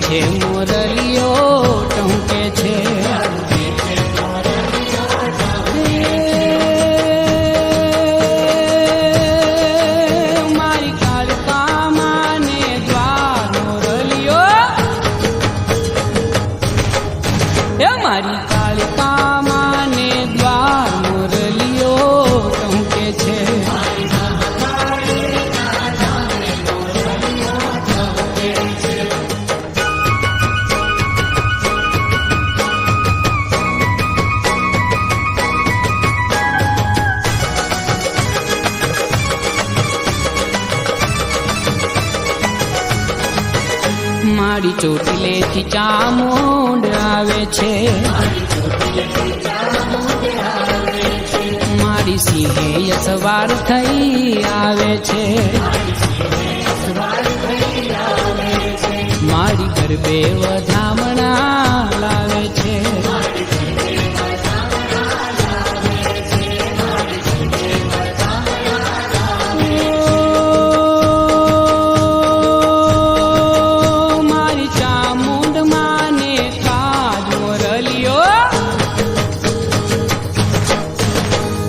છે મોરલીઓ ટહુકે છે મારી કાળકામાને દ્વાર મોરલીઓ મારી કાળકામાને દ્વાર મોરલીઓ ટહુકે છે મારી ચોટીલેથી ચામુંડ આવે છે મારી સિંહે સવાર થઈ આવે છે મારી ગરબે વધામણા લાવે છે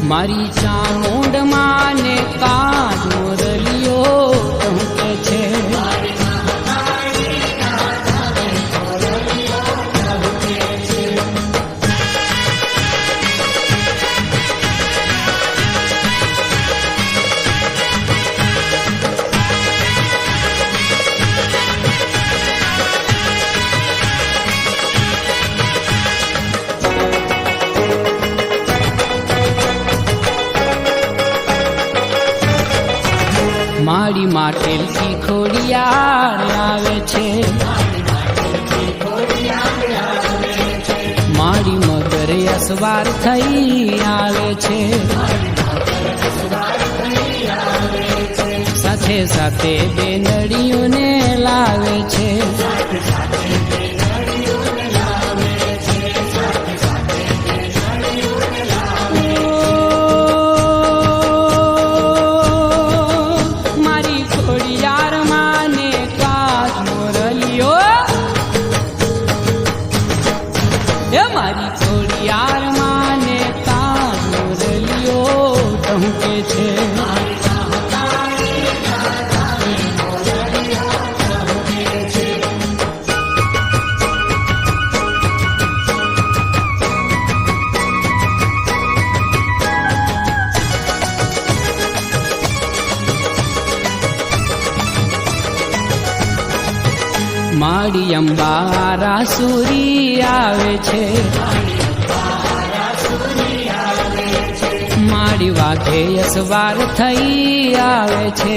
મારી ચામુંડ માને કાજ મોરલીઓ ટહુકે છે મારી માટેલથી ખોડિયાર આવે છે મારી મગર અસવાર થઈ આવે છે સાથે સાથે બેનડીઓને લાવે છે મારી ખોડિયાર માને કાજ મોરલીઓ ટહુકે છે મારી અંબારા સુરી આવે છે મારી વાઘે અસવાર થઈ આવે છે